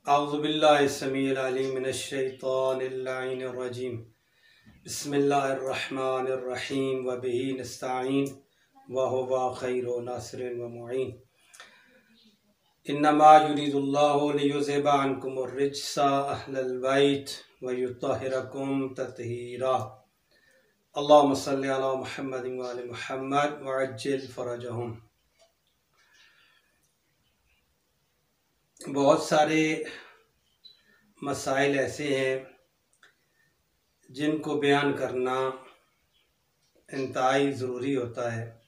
औज़ुबिल्लाहिस्समीइल अलीम मिनश्शैतानिर्रजीम बिस्मिल्लाहिर्रहमानिर्रहीम व बिही नस्तईन व हुवा खैरु नासिरिन व मुईन। इन्नमा युरिदुल्लाहु लियुज़हिबा अन्कुमुर रिज्सा अहलल बैत व युत्तहिरकुम तत्हीरा। अल्लाहुम्मा सल्लि अला मुहम्मदिन व आलि मुहम्मद व अज्जिल फरजहुम। बहुत सारे मसाइल ऐसे हैं जिनको बयान करना इंतहाई ज़रूरी होता है।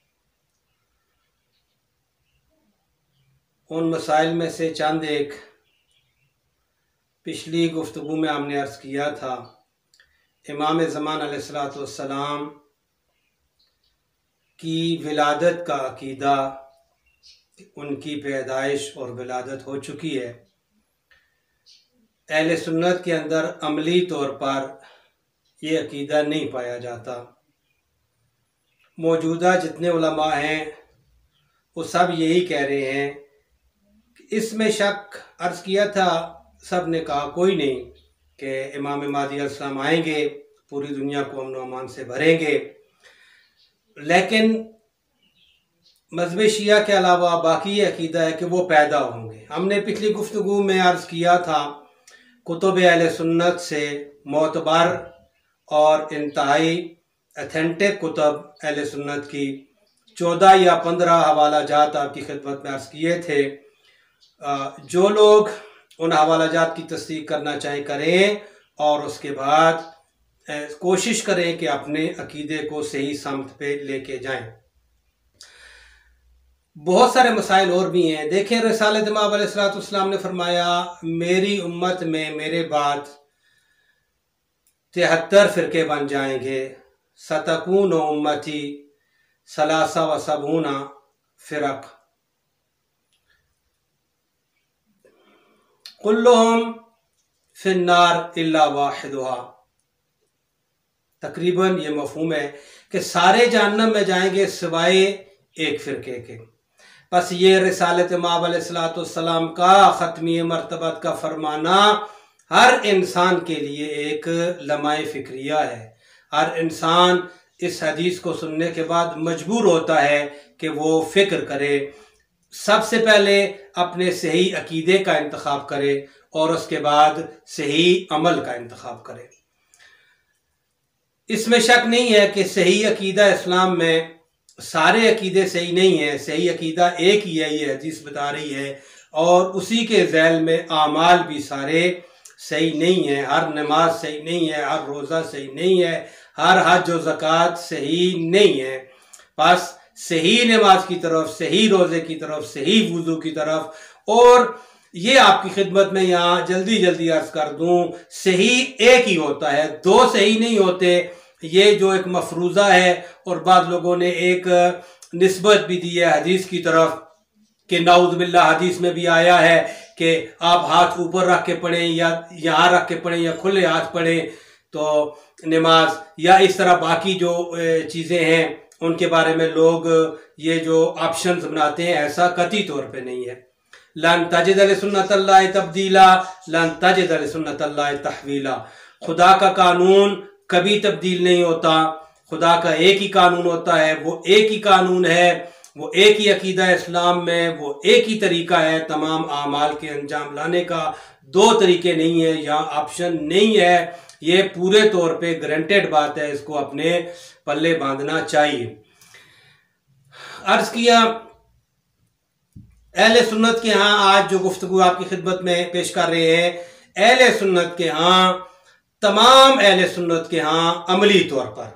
उन मसाइल में से चंद एक पिछली गुफ्तगू में हमने अर्ज़ किया था। इमाम ज़मान अलैहिस्सलाम की विलादत का अकीदा, उनकी पैदाइश और विलादत हो चुकी है। अहले सुन्नत के अंदर अमली तौर पर ये अकीदा नहीं पाया जाता। मौजूदा जितने उलमा हैं वो सब यही कह रहे हैं कि इसमें शक अर्ज़ किया था, सब ने कहा कोई नहीं कि इमाम महदी अलैहिस्सलाम आएंगे, पूरी दुनिया को अमन व अमान से भरेंगे। लेकिन मज़हब शिया के अलावा बाकी ये अकीदा है कि वो पैदा होंगे। हमने पिछली गुफ्तगू में अर्ज़ किया था कुतुब अहले सुन्नत से मोतबर और इंतहाई अथेंटिक कुतुब अहले सुन्नत की 14 या 15 हवाला जात आपकी खिदमत में अर्ज़ किए थे। जो लोग उन हवाला जात की तस्दीक करना चाहें करें और उसके बाद कोशिश करें कि अपने अकीदे को सही समत पे लेके जाएं। बहुत सारे मसाइल और भी हैं। देखें, रिसालत इमाम अलैहिस्सलाम ने फरमाया मेरी उम्मत में मेरे बाद 73 फ़िरके बन जाएंगे। सतकून उम्मती सलासा व सबूना फ़िरक कुल्लुहुम फिन्नार इल्ला वाहिदुहा। तकरीबन ये मफ़हूम है कि सारे जहन्नम में जाएंगे सिवाय एक फ़िरके के। बस ये रिसालत इमाम अलैहिस्सलाम का ख़त्मी मर्तबत का फरमाना हर इंसान के लिए एक लम्हाए फ़िक्रिया है। हर इंसान इस हदीस को सुनने के बाद मजबूर होता है कि वो फ़िक्र करे, सबसे पहले अपने सही अकीदे का इंतखाब करे और उसके बाद सही अमल का इंतखाब करे। इसमें शक नहीं है कि सही अकीदा इस्लाम में सारे अकीदे सही नहीं है। सही अकीदा एक ही है, ये हदीस बता रही है, और उसी के ज़ैल में आमाल भी सारे सही नहीं है। हर नमाज सही नहीं है, हर रोज़ा सही नहीं है, हर हज व ज़कात सही नहीं है। बस सही नमाज की तरफ, सही रोज़े की तरफ, सही वुज़ू की तरफ, और ये आपकी खिदमत में यहाँ जल्दी जल्दी अर्ज़ कर दूँ, सही एक ही होता है, दो सही नहीं होते। ये जो एक मफरूज़ा है, और बाद लोगों ने एक निस्बत भी दी है हदीस की तरफ कि नाउज़ बिल्लाह हदीस में भी आया है कि आप हाथ ऊपर रख के पढ़ें या यहाँ रख के पढ़ें या खुले हाथ पढ़ें तो नमाज, या इस तरह बाकी जो चीज़ें हैं उनके बारे में लोग ये जो ऑप्शंस बनाते हैं, ऐसा कतई तौर पे नहीं है। लन तजिद लिसुन्नतिल्लाहि तब्दीला लन तजिद लिसुन्नतिल्लाहि तहवीला। खुदा का कानून कभी तब्दील नहीं होता। खुदा का एक ही कानून होता है, वो एक ही कानून है, वो एक ही अकीदा इस्लाम में, वो एक ही तरीका है तमाम आमाल के अंजाम लाने का। दो तरीके नहीं है, यहाँ ऑप्शन नहीं है। ये पूरे तौर पे गारंटेड बात है, इसको अपने पल्ले बांधना चाहिए। अर्ज किया अहले सुन्नत के यहाँ आज जो गुफ्तगू आपकी खिदमत में पेश कर रहे हैं, अहले सुन्नत के यहाँ, तमाम अहले सुन्नत के यहाँ अमली तौर पर,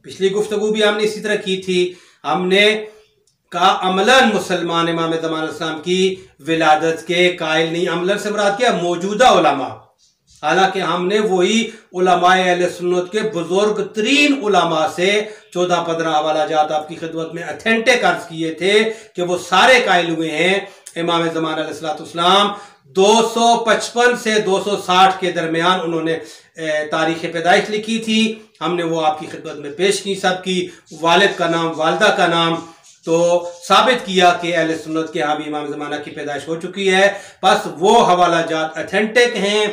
पिछली गुफ्तगू भी हमने इसी तरह की थी, हमने कहा अमलन मुसलमान इमाम ज़मान अलैहिस्सलाम की विलादत के कायल नहीं। अमलन से मुराद क्या? मौजूदा उलमा। हालांकि हमने वही उलमाए अहले सुन्नत के बुजुर्ग तरीन उलमा से 14-15 हवाला जात आपकी खिदमत में अथेंटिक अर्ज किए थे कि वो सारे कायल हुए हैं इमाम ज़मान अलैहिस्सलाम 255 से 260 के दरमियान उन्होंने तारीख़ पैदाइश लिखी थी। हमने वो आपकी खिदमत में पेश की। सबकी वालिद का नाम, वालदा का नाम तो साबित किया कि अहले सुन्नत के यहाँ भी इमाम ज़माना की पैदाइश हो चुकी है। बस वो हवाला जात अथेंटिक हैं।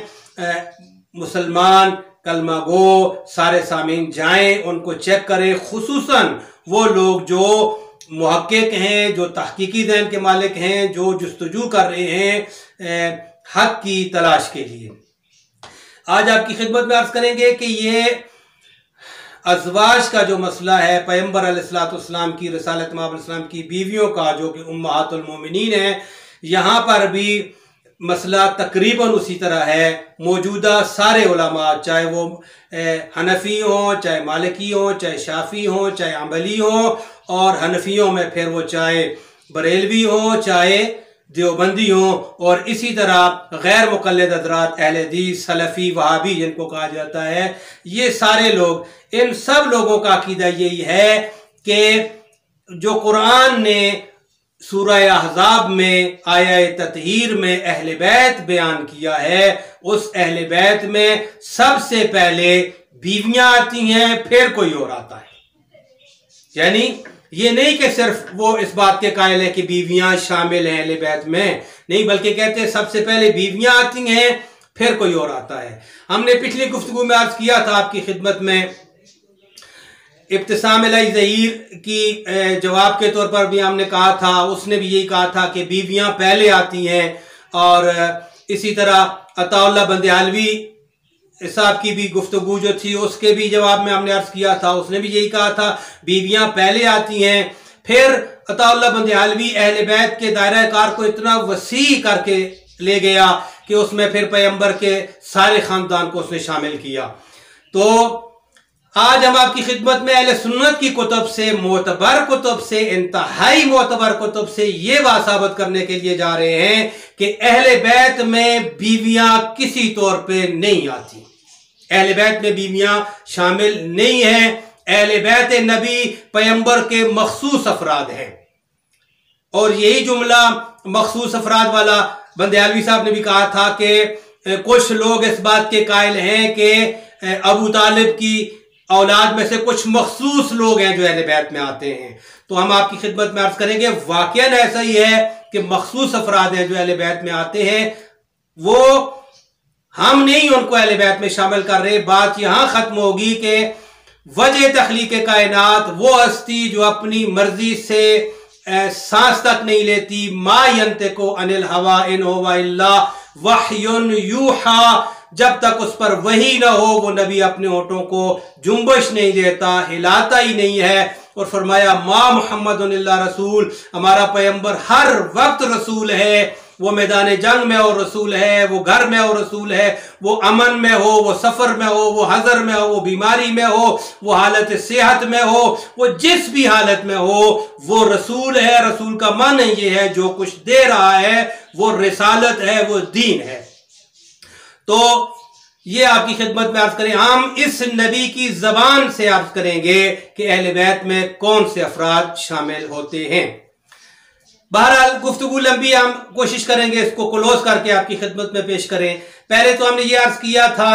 मुसलमान कलमा गो सारे सामीन जाएं, उनको चेक करें, खुसूसन वो लोग जो मुहक्किक हैं, जो तहकीकी ज़हन के मालिक हैं, जो जुस्तजू कर रहे हैं हक की तलाश के लिए। आज आपकी खिदमत में अर्ज करेंगे कि ये अज़वाज का जो मसला है, पैगंबर अलैहिस्सलाम की, रिसालत मआब अलैहिस्सलाम की बीवियों का, जो कि उम्महातुल मोमिनीन है, यहाँ पर भी मसला तकरीबन उसी तरह है। मौजूदा सारे उलमा, चाहे वो हनफी हों, चाहे मालिकी हों, चाहे शाफी हों, चाहे अम्बली हों, और हनफियों में फिर वो चाहे बरेलवी हों, चाहे देवबंदी हों, और इसी तरह गैर मुक़ल्लिद हज़रात अहले हदीस, सलफ़ी, वहाबी जिनको कहा जाता है, ये सारे लोग, इन सब लोगों का अकीदा यही है कि जो कुरान ने सूरह अहज़ाब में आया ततहीर में अहले बैत बयान किया है, उस अहले बैत में सबसे पहले बीवियां आती हैं, फिर कोई और आता है। यानी ये नहीं कि सिर्फ वो इस बात के कायल है कि बीवियां शामिल हैं अहले बैत में, नहीं, बल्कि कहते हैं सबसे पहले बीवियां आती हैं, फिर कोई और आता है। हमने पिछली गुफ्तगू में अर्ज किया था आपकी खिदमत में, इब्तिसाम इलाही ज़हीर की जवाब के तौर पर भी हमने कहा था, उसने भी यही कहा था कि बीवियां पहले आती हैं। और इसी तरह अताउल्लाह बंदियालवी साहब की भी गुफ्तगू जो थी, उसके भी जवाब में हमने अर्ज किया था, उसने भी यही कहा था बीवियां पहले आती हैं। फिर अताउल्लाह बंदियालवी अहले बैत के दायरा कार को इतना वसी करके ले गया कि उसमें फिर पैगंबर के सारे खानदान को उसने शामिल किया। तो आज हम आपकी खिदमत में अहले सुन्नत की कुतुब से, मोतबर कुतुब से, इंतहाई मोतबर कुतुब से ये बात साबित करने के लिए जा रहे हैं कि अहले बैत में बीवियां किसी तौर पे नहीं आती, अहले बैत में बीवियां शामिल नहीं हैं। अहले बैत नबी पैगंबर के मखसूस अफराद हैं, और यही जुमला मखसूस अफराद वाला बंदियालवी साहब ने भी कहा था कि कुछ लोग इस बात के कायल हैं कि अबू तालिब की औलाद में से कुछ मखसूस लोग हैं जो अहले बैत में आते हैं। तो हम आपकी खिदमत में अर्ज करेंगे वाकईन ऐसा ही है कि मखसूस अफराद हैं जो अहले बैत में आते हैं, वो हम नहीं उनको अहले बैत में शामिल कर रहे। बात यहां खत्म होगी कि वजह तख्लीक कायनात, वो हस्ती जो अपनी मर्जी से सांस तक नहीं लेती, मा यंतिकु अनिल हवा इन हुवा इल्ला वह्युन यूहा, जब तक उस पर वही ना हो वो नबी अपने होठों को जुम्बश नहीं देता, हिलाता ही नहीं है। और फरमाया मा मुहम्मदुन इल्ला रसूल, हमारा पैगंबर हर वक्त रसूल है। वो मैदान जंग में और रसूल है, वो घर में और रसूल है, वो अमन में हो, वो सफर में हो, वो हजर में हो, वो बीमारी में हो, वो हालत सेहत में हो, वो जिस भी हालत में हो वो रसूल है। रसूल का माने ये है जो कुछ दे रहा है वो रिसालत है, वो दीन है। तो ये आपकी खिदमत में अर्ज करें, हम इस नबी की जबान से अर्ज करेंगे कि अहले बैत में कौन से अफराद शामिल होते हैं। बहरहाल गुफ्तगू लंबी, हम कोशिश करेंगे इसको क्लोज करके आपकी खिदमत में पेश करें। पहले तो हमने ये अर्ज किया था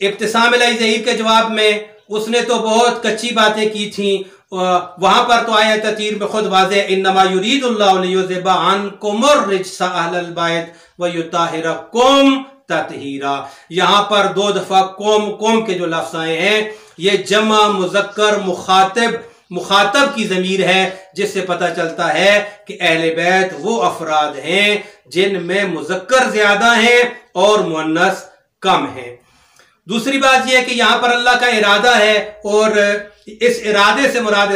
इब्तिसाम इलाही ज़हीर के जवाब में, उसने तो बहुत कच्ची बातें की थी। वहां पर तो आया ततीर में खुद वाज़ेह इन्नमा युरीदुल्लाहु लियुज़हिबा अन्कुमुर रिज्सा अहलल बैत व युताहिरकुम ततहीरा। यहां पर दो दफा कौम कौम के जो लफ्ज़ आए हैं, ये जमा मुज़क्कर मुखातब की ज़मीर है, जिससे पता चलता है कि अहले बैत वो अफराद हैं जिनमें मुज़क्कर ज्यादा हैं और मुअन्नस कम है। दूसरी बात यह है कि यहां पर अल्लाह का इरादा है, और इस इरादे से मुराद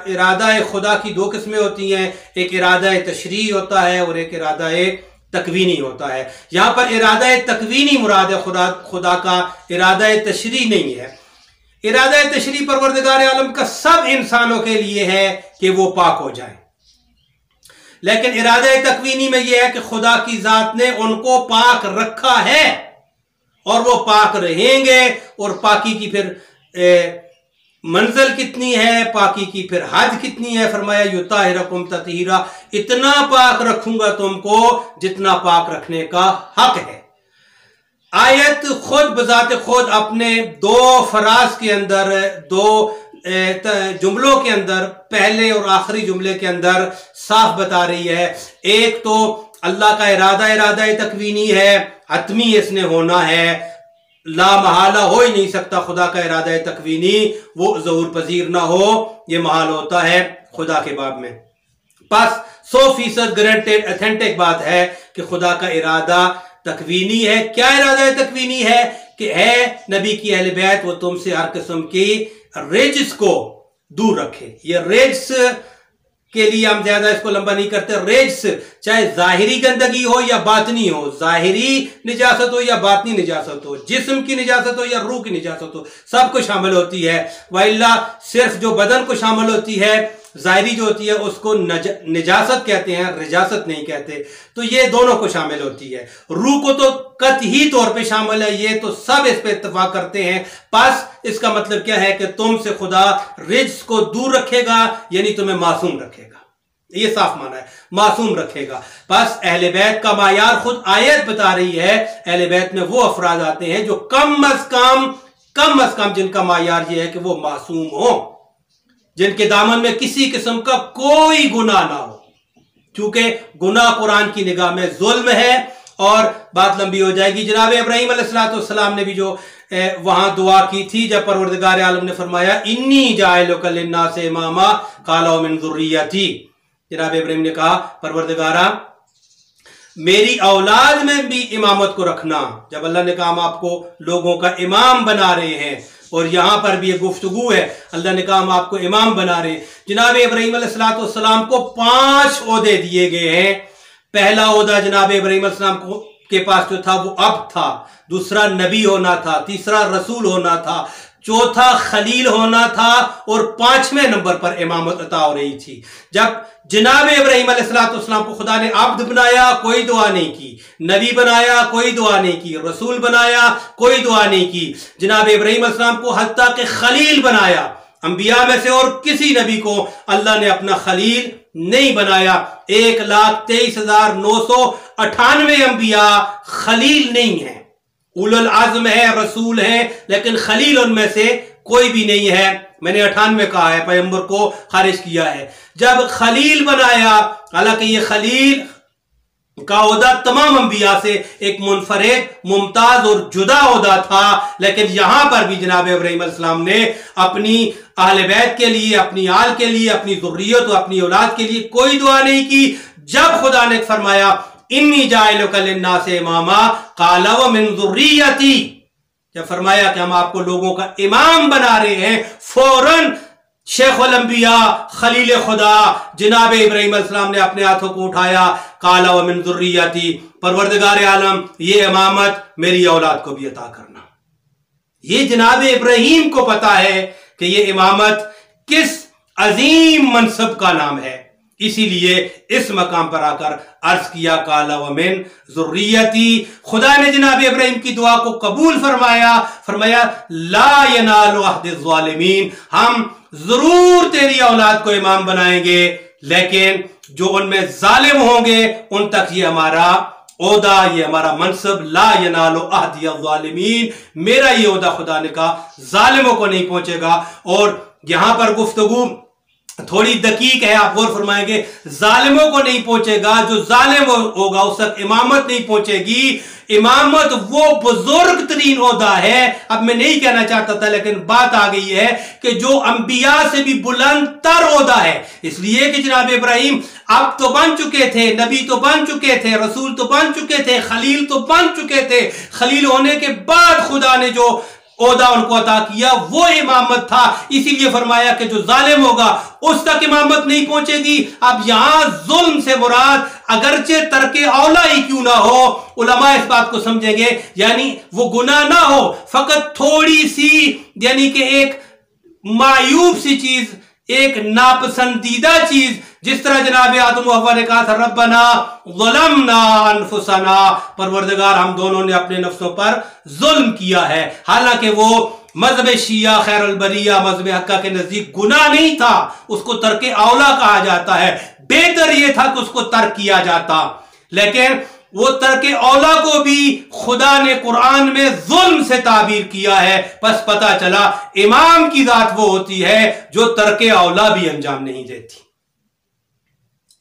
इरादा खुदा की दो किस्में होती हैं, एक इरादा तशरीई होता है और एक इरादा तकवीनी होता है। यहां पर इरादा तकवीनी मुराद है, खुदा का इरादा तशरीई नहीं है। इरादा तशरीई परवरदिगार आलम का सब इंसानों के लिए है कि वो पाक हो जाए, लेकिन इरादा तकवीनी में यह है कि खुदा की जात ने उनको पाक रखा है और वो पाक रहेंगे। और पाकी की फिर मंजिल कितनी है, पाकी की फिर हद कितनी है, फरमाया युताहिरकुम ततहीरा, इतना पाक रखूंगा तुमको जितना पाक रखने का हक है। आयत खुद बजाते खुद अपने दो फराज के अंदर, दो जुमलों के अंदर, पहले और आखिरी जुमले के अंदर साफ बता रही है। एक तो अल्लाह का इरादा तकवीनी है, हतमी इसने होना है, ला महाला हो ही नहीं सकता खुदा का इरादा तकवीनी वो ज़हूर पजीर ना हो, ये महाल होता है खुदा के बाब में। बस 100% गारंटेड ऑथेंटिक बात है कि खुदा का इरादा तकवीनी है। क्या इरादा तकवीनी है? कि है नबी की अहले बैत वो तुमसे हर किस्म की रिज्स को दूर रखे। ये रिज्स के लिए हम ज्यादा इसको लंबा नहीं करते। रिज्स चाहे जाहिरी गंदगी हो या बातनी हो, जाहिरी निजासत हो या बातनी निजासत हो, जिस्म की निजासत हो या रूह की निजासत हो, सब कुछ शामिल होती है। वल्ला सिर्फ जो बदन को शामिल होती है, जाहिरी जो होती है उसको निजासत कहते हैं, रिजासत नहीं कहते। तो ये दोनों को शामिल होती है। रूह को तो कतई तौर पे शामिल है, ये तो सब इस पे इत्तेफाक करते हैं। बस इसका मतलब क्या है कि तुमसे खुदा रिज्स को दूर रखेगा, यानी तुम्हें मासूम रखेगा। ये साफ माना है, मासूम रखेगा। बस अहले बैत का मायार खुद आयत बता रही है। अहले बैत में वो अफराद आते हैं जो कम अज कम जिनका मायार ये है कि वो मासूम हो, जिनके दामन में किसी किस्म का कोई गुनाह ना हो। क्योंकि गुनाह कुरान की निगाह में जुल्म है और बात लंबी हो जाएगी। जनाब इब्राहीम अलैहिस्सलाम ने भी जो वहां दुआ की थी, जब परवरदिगार आलम ने फरमाया इन्नी जाइलुका लिन्नासि इमामा काला मिन ज़ुर्रियती, जनाब इब्राहीम ने कहा परवरदिगारा मेरी औलाद में भी इमामत को रखना। जब अल्लाह ने कहा हम आपको लोगों का इमाम बना रहे हैं, और यहां पर भी ये गुफ्तगू है, अल्लाह ने कहा हम आपको इमाम बना रहे हैं। जनाब इब्राहीम अलैहिस्सलाम को 5 ओहदे दिए गए हैं। पहला ओहदा जनाब इब्राहीम अलैहिस्सलाम के पास जो था वो अब था, दूसरा नबी होना था, तीसरा रसूल होना था, चौथा खलील होना था, और 5वें नंबर पर इमामत अता हो रही थी। जब जनाब इब्राहीम अलैहिस्सलाम को खुदा ने अब्द बनाया, कोई दुआ नहीं की, नबी बनाया, कोई दुआ नहीं की, रसूल बनाया, कोई दुआ नहीं की। जनाब इब्राहीम अलैहिस्सलाम को हत्ता के खलील बनाया। अंबिया में से और किसी नबी को अल्लाह ने अपना खलील नहीं बनाया। 1,23,998 अंबिया खलील नहीं है। उलुल आज़्म है, रसूल है, लेकिन खलील उनमें से कोई भी नहीं है। मैंने 98 कहा है, पैगंबर को खारिज किया है। जब खलील बनाया, हालांकि ये खलील का ओहदा तमाम अंबिया से एक मुनफरिद, मुमताज और जुदा ओहदा था, लेकिन यहां पर भी जनाब इब्राहीम अलैहिस्सलाम ने अपनी अहले बैत के लिए, अपनी आल के लिए, अपनी ज़ुर्रियत और अपनी औलाद के लिए कोई दुआ नहीं की। जब खुदा ने फरमाया इन्नी जाइलुका लिन्नासि इमामा काला व मिन ज़ुर्रियती, जब फरमाया कि हम आपको लोगों का इमाम बना रहे हैं, फौरन शेखुल अंबिया खलील खुदा जनाब इब्राहीम अलैहिस्सलाम ने अपने हाथों को उठाया, काला व मिन ज़ुर्रियती, परवरदिगार आलम ये इमामत मेरी औलाद को भी अता करना। ये जनाब इब्राहीम को पता है कि ये इमामत किस अजीम मनसब का नाम है, इसीलिए इस मकाम पर आकर अर्ज किया काला व मिन ज़ुर्रियती। खुदा ने जनाब इब्राहीम की दुआ को कबूल फरमाया ला यनालु अहदिज़ ज़ालिमीन, हम जरूर तेरी औलाद को इमाम बनाएंगे, लेकिन जो उनमें जालिम होंगे उन तक ये हमारा ओहदा, ये हमारा मनसब ला यनालु अहदिज़ ज़ालिमीन, मेरा ये ओहदा खुदा ने कहा जालिमों को नहीं पहुंचेगा। और यहां पर गुफ्तगू थोड़ी दकीक है, आप गौर फरमाएंगे, जालिमों को नहीं पहुंचेगा, जो जालिम होगा उस तक इमामत नहीं पहुंचेगी। इमामत वो बुजुर्ग तरीन ओहदा है, अब मैं नहीं कहना चाहता था लेकिन बात आ गई है कि जो अंबिया से भी बुलंद तर ओहदा है, इसलिए कि जनाब इब्राहीम अब तो बन चुके थे, नबी तो बन चुके थे, रसूल तो बन चुके थे, खलील तो बन चुके थे। खलील होने के बाद खुदा ने जो ओहदा उनको अता किया वो इमामत था, इसीलिए फरमाया कि जो जालिम होगा उस तक इमामत नहीं पहुंचेगी। अब यहां जुल्म से मुराद अगरचे तरके औला ही क्यों ना हो, उलमा इस बात को समझेंगे, यानी वो गुनाह ना हो, फकत थोड़ी सी, यानी कि एक मायूब सी चीज, एक नापसंदीदा चीज, जिस तरह जनाब आदम व हव्वा ने कहा था रब्बना ज़लमना अनफुसना, परवरदिगार हम दोनों ने अपने नफ्सों पर जुल्म किया है। हालांकि वो मज़हब शिया खैरुल बरिया मज़हब हक्का के नजदीक गुनाह नहीं था, उसको तर्क औला कहा जाता है, बेहतर यह था कि उसको तर्क किया जाता। लेकिन वो तर्क औला को भी खुदा ने कुरान में जुल्म से ताबीर किया है। बस पता चला इमाम की जात वो होती है जो तर्क औला भी अंजाम नहीं देती।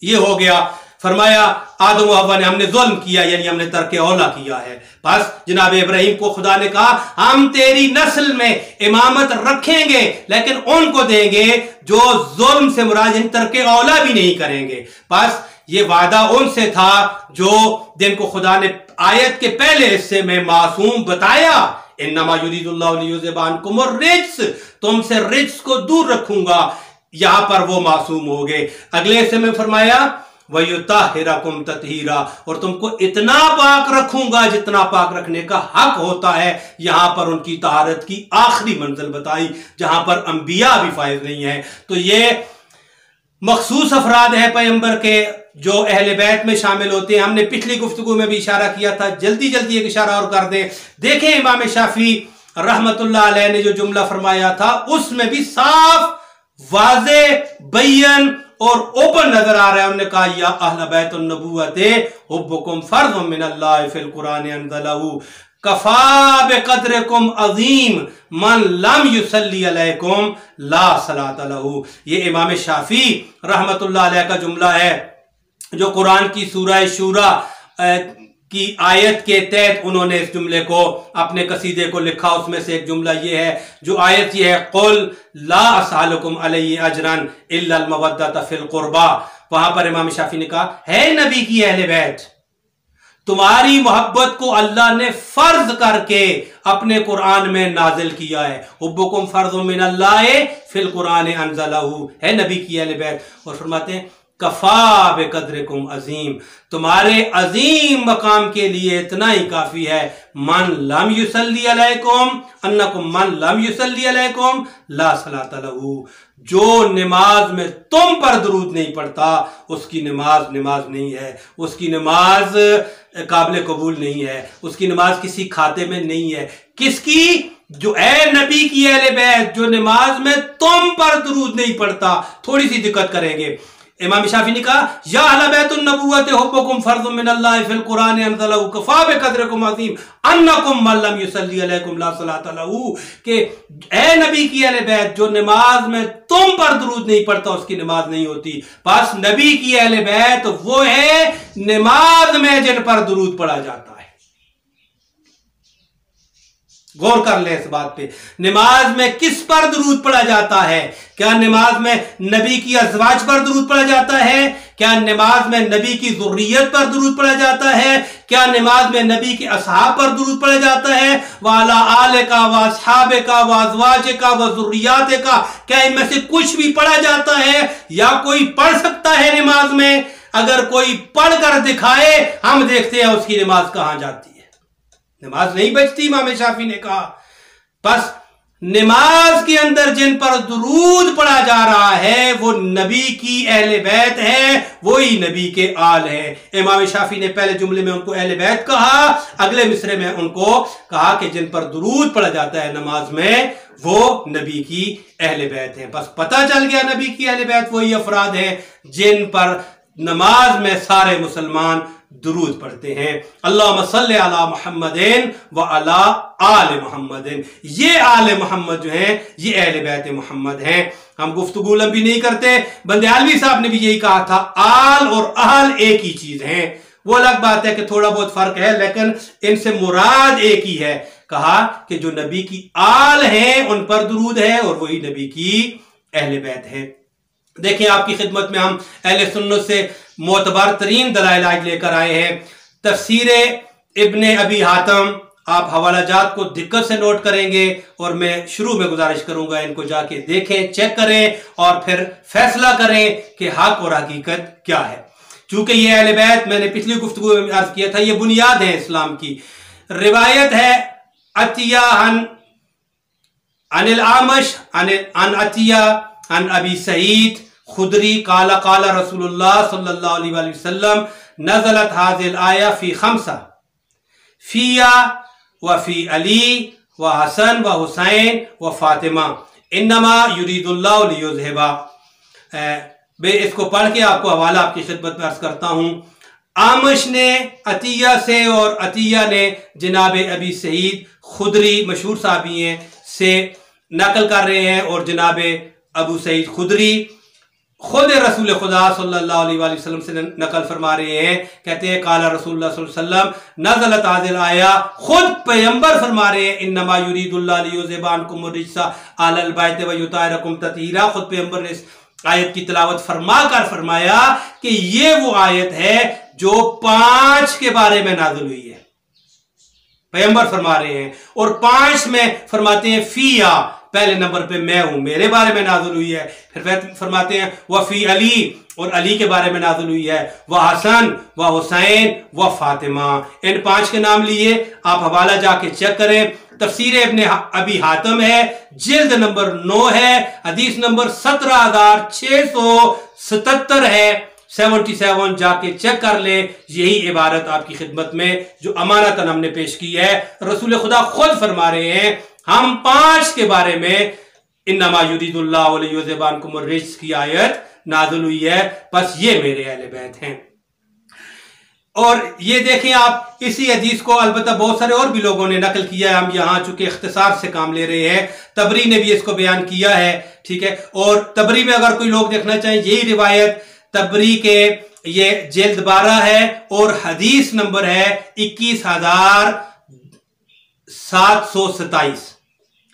ये हो गया, फरमाया आदम व हव्वा ने हमने जुल्म किया, यानी हमने तर्क औला किया है। बस जनाब इब्राहिम को खुदा ने कहा हम तेरी नस्ल में इमामत रखेंगे, लेकिन उनको देंगे जो जुल्म से मुराद तर्क औला भी नहीं करेंगे। बस ये वादा उनसे था जो जिनको खुदा ने आयत के पहले हिस्से में मासूम बताया, इन्नमा युरीदुल्लाहु लियुज़हिबा अन्कुम रिज्स, तुमसे रिज्स को दूर रखूंगा। यहां पर वो मासूम हो गए। अगले हिस्से में फरमाया वयुताहिरकुम ततहीरा, और तुमको इतना पाक रखूंगा जितना पाक रखने का हक होता है। यहां पर उनकी तहारत की आखिरी मंजिल बताई जहां पर अंबिया भी फायद नहीं है। तो ये मखसूस अफराद है पैगंबर के जो अहले बैत में शामिल होते हैं। हमने पिछली गुफ्तगू में भी इशारा किया था, जल्दी जल्दी एक इशारा और कर दें। देखें इमाम शाफी रहमतुल्लाह अलैह ने जो जुमला फरमाया था उसमें भी साफ वाज़े बयन और ओपन नजर आ रहा है। उन्होंने कहा या अहल बैत नबुव्वते हुब्बुकुम फर्ज़ुम मिनल्लाहि फिल कुरान अनज़लहु कफा बिक़द्रिकुम अज़ीम मन लम युसल्ली अलैकुम ला सलात लहू। ये इमाम शाफी रहमतुल्लाह अलैह का जुमला है जो कुरान की सूरह शूरा की आयत के तहत उन्होंने इस जुमले को अपने कसीदे को लिखा। उसमें से एक जुमला ये है, जो आयत ये है कुल ला असअलुकुम अलैहि अजरन इल्ला अल मवद्दत फिल कुर्बा। वहां पर इमाम शाफी ने कहा है नबी की अहले बैत, तुम्हारी मोहब्बत को अल्लाह ने फर्ज करके अपने कुरान में नाजिल किया है। हुब्बुकुम फर्ज़ुम मिनल्लाहि फिल कुरान अनज़लहु, है नबी की अहले बैत। और फरमाते हैं कफा बिक़द्रिकुम अजीम, तुम्हारे अजीम मकाम के लिए इतना ही काफी है। मन लम युसल्ली अलैकुम अन्नकुम मन लम युसल्ली अलैकुम ला सलात लहू, जो नमाज में तुम पर दुरूद नहीं पढ़ता उसकी नमाज नहीं है, उसकी नमाज काबिल कबूल नहीं है, उसकी नमाज किसी खाते में नहीं है। किसकी? जो ए नबी की अहले बैत, जो नमाज में तुम पर दुरूद नहीं पढ़ता। थोड़ी सी दिक्कत करेंगे। इमाम शाफी ने कहा या अहल बैतुन नबुव्वति हुब्बुकुम फर्ज़ुम मिनल्लाहि फिल कुरान अनज़लहु कफा बिक़द्रिकुम अज़ीम अन्नकुम मन लम युसल्ली अलैकुम ला सलात लहू, कि ए नबी की अहले बैत, जो नमाज में तुम पर दुरूद नहीं पढ़ता उसकी नमाज नहीं होती। बस नबी की अहले बैत वो है नमाज में जिन पर दुरूद पढ़ा जाता है। गौर कर ले इस बात पे, नमाज में किस पर दुरूद पढ़ा जाता है? क्या नमाज में नबी की अज़वाज पर दुरूद पढ़ा जाता है? क्या नमाज में नबी की ज़ुर्रियत पर दुरूद पढ़ा जाता है? क्या नमाज में नबी के असहाब पर दुरूद पढ़ा जाता है? वाला आले का, व असहाबे का, व अज़वाज का, व ज़ुर्रियात का, क्या इनमें से कुछ भी पढ़ा जाता है? या कोई पढ़ सकता है नमाज में? अगर कोई पढ़कर दिखाए, हम देखते हैं उसकी नमाज कहां जाती है। नमाज नहीं बचती। इमाम शाफी ने कहा बस नमाज के अंदर जिन पर दुरूद पढ़ा जा रहा है वो नबी की अहले बैत है, वही नबी के आल है। इमाम शाफी ने पहले जुमले में उनको अहले बैत कहा, अगले मिसरे में उनको कहा कि जिन पर दुरूद पढ़ा जाता है नमाज में वो नबी की अहले बैत है। बस पता चल गया नबी की अहले बैत वही अफराद हैं जिन पर नमाज में सारे मुसलमान दुरूद पढ़ते हैं। अल्लाहुम्मा सल्ली अला मुहम्मदिन व अला आले मुहम्मदिन। ये आले मोहम्मद जो हैं ये अहले बैत मोहम्मद हैं। हम गुफ्तगू लंबी नहीं करते। बंदयालवी साहब ने भी यही कहा था, आल और अहल एक ही चीज हैं। वो अलग बात है कि थोड़ा बहुत फर्क है, लेकिन इनसे मुराद एक ही है। कहा कि जो नबी की आल हैं उन पर दुरूद है और वही नबी की अहले बैत है। देखिए आपकी खिदमत में हम अहले सुन्नत से मोतबर तरीन दलाइल आज लेकर आए हैं। तफसीर इब्ने अबी हातम, आप हवाला जात को दिक्कत से नोट करेंगे और मैं शुरू में गुजारिश करूंगा इनको जाके देखें, चेक करें और फिर फैसला करें कि हक और हकीकत क्या है। चूंकि ये अहले बैत, मैंने पिछली गुफ्तगू में अर्ज किया था, ये बुनियाद है इस्लाम की। रिवायत है अतिया अनिल आमश अन अतिया अन अबी सईद खुदरी काला काला रसूलुल्लाह सल्लल्लाहु अलैहि वसल्लम नज़लत हाज़िल आया फी खमसा फिया व फी अली व हसन व हुसैन व फातिमा इन्नमा युरीदुल्लाहु लियुज़हिबा। मैं इसको पढ़ के आपको हवाला आपकी खिदमत में अर्ज करता हूँ। आमश ने अतिया से और अतिया ने जनाब अबी सईद खुदरी मशहूर साहबी हैं से नकल कर रहे हैं और जनाब अबू सईद खुदरी खुद रसूल खुदा सल्लल्लाहु अलैहि वसल्लम से नकल फरमा रहे हैं। कहते हैं काला रसूलुल्लाह सल्लल्लाहु अलैहि वसल्लम नज़लत हाज़िल आया, खुद पैगंबर फरमा रहे हैं इन्नमा युरीदुल्लाहु लियुज़हिबा अन्कुम रिज्सा अहलल बैत व युतहिरकुम तत्हीरा। खुद पैगंबर ने इस आयत की तिलावत फरमा कर फरमाया कि ये वो आयत है जो 5 के बारे में नाज़िल हुई है, पैगंबर फरमा रहे हैं। और 5 में फरमाते हैं फिया, पहले नंबर पे मैं हूं, मेरे बारे में नाज़िल हुई है। फिर फरमाते हैं वफी अली, और अली के बारे में नाज़िल हुई है, वह हसन व हुसैन व फातिमा। इन 5 के नाम लिए आप हवाला जाके चेक करें। तफसीर इब्ने अबी हातिम है, जिल्द नंबर 9 है, हदीस नंबर 17,677 है, 77 जाके चेक कर ले। यही इबारत आपकी खिदमत में जो अमानतन हमने पेश की है। रसूल खुदा खुद फरमा रहे हैं हम 5 के बारे में इन्नमा युरीदुल्लाहु लियुज़हिबा अन्कुम रिज्स की आयत नाज़िल हुई है, बस ये मेरे अहले बैत हैं। और ये देखें आप, इसी हदीस को अलबत्ता बहुत सारे और भी लोगों ने नकल किया है, हम यहां चूंकि इख्तिसार से काम ले रहे हैं। तबरी ने भी इसको बयान किया है, ठीक है। और तबरी में अगर कोई लोग देखना चाहें, यही रिवायत तबरी के ये जिल्द 12 है और हदीस नंबर है 21,727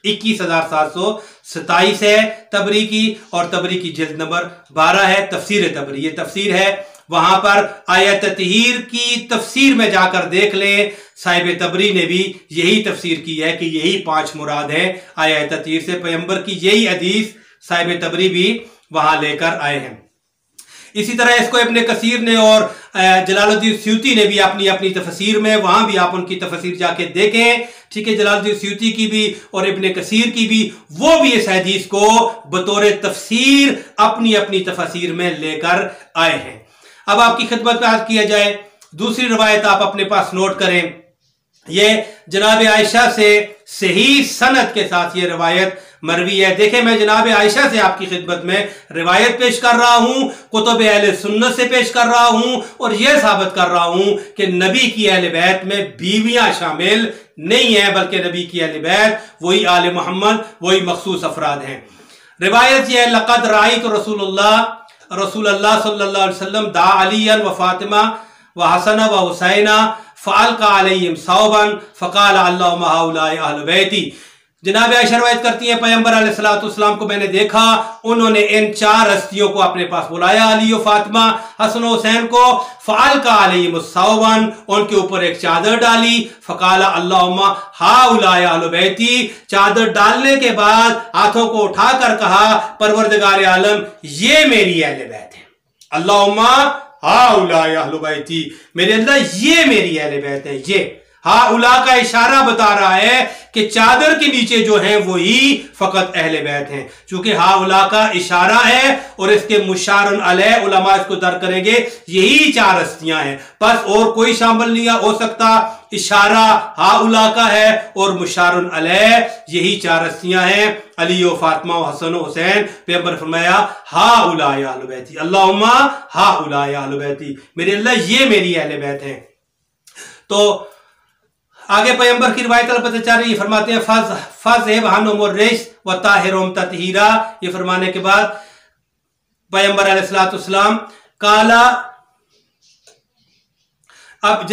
21,727 है तबरी की, और तबरी की जिल्द नंबर 12 है। तफसीर तबरी, ये तफसीर है, वहां पर आयत तहीर की तफसीर में जाकर देख लें। साहिब तबरी ने भी यही तफसीर की है कि यही 5 मुराद है आयत तहीर से। पैगंबर की यही हदीस साहिब तबरी भी वहां लेकर आए हैं। इसी तरह इसको इब्ने कसीर ने और जलालुद्दीन सयूती ने भी अपनी अपनी तफसीर में, वहां भी आप उनकी तफसीर जाके देखें, ठीक है। जलालुद्दीन सयूती की भी और इब्ने कसीर की भी, वो भी इस हदीस को बतौर तफसीर अपनी अपनी तफसीर में लेकर आए हैं। अब आपकी खिदमत में अर्ज किया जाए, दूसरी रवायत आप अपने पास नोट करें। ये जनाब आयशा से सही सनद के साथ ये रवायत मरवी है। देखें, मैं जनाब आयशा से आपकी खिदमत में रिवायत पेश कर रहा हूं, कुतुब अहले सुन्नत से पेश कर रहा हूं, और यह साबित कर रहा हूं कि नबी की अहले बैत में बीवियां शामिल नहीं है, बल्कि नबी की अहले बैत वही आले मोहम्मद, वही मखसूस अफराद हैं। रिवायत यह है, लक़द राअयतु रसूलुल्लाह सल्लल्लाहु अलैहि वसल्लम दा अलियन व फातिमा व हसन व हुसैना फ़अल्क़ा अलैहिम सौबन फ़क़ाल अल्लाहुम्मा हाउलाए अहल बैती। जनाब आयशा रवायत करती हैं, पैगंबर अलैहिस्सलाम को मैंने देखा, उन्होंने इन 4 हस्तियों को अपने पास बुलाया, अली और फातिमा, हसन और हुसैन को। फ़अल्क़ा अलैहिम सौबन, उनके ऊपर एक चादर डाली। फ़क़ाल अल्लाहुम्मा हाउलाए अहल बैती, चादर डालने के बाद हाथों को उठाकर कहा, परवरदिगार आलम ये मेरी अहले बैत है। अल्लाहुम्मा हाउलाए अहल बैती, मेरे अल्लाह ये मेरी अहले बैत है। ये हाउला का इशारा बता रहा है कि चादर के नीचे जो है वही फकत अहले बैत हैं। चूंकि हाउला का इशारा है और इसके मुशारुन अलैह, उलमा इसको दर्ज करेंगे, यही 4 हस्तियां हैं, बस और कोई शामिल नहीं हो सकता। इशारा हाउला का है और मुशारुन अलैह यही 4 हस्तियां हैं, अली और फातिमा और हसन और हुसैन। पैगंबर फरमाया हाउला अहल बैती, अल्लाहुम्मा हाउला अहल बैती, मेरे अल्लाह ये मेरी अहले बैत हैं। तो आगे पैगंबर की रिवायत पता चल रही है, फरमाते हैं व ताहिरुम तत्हीरा। ये फरमाने के बाद पैगंबर अलैहिस्सलाम काला, अब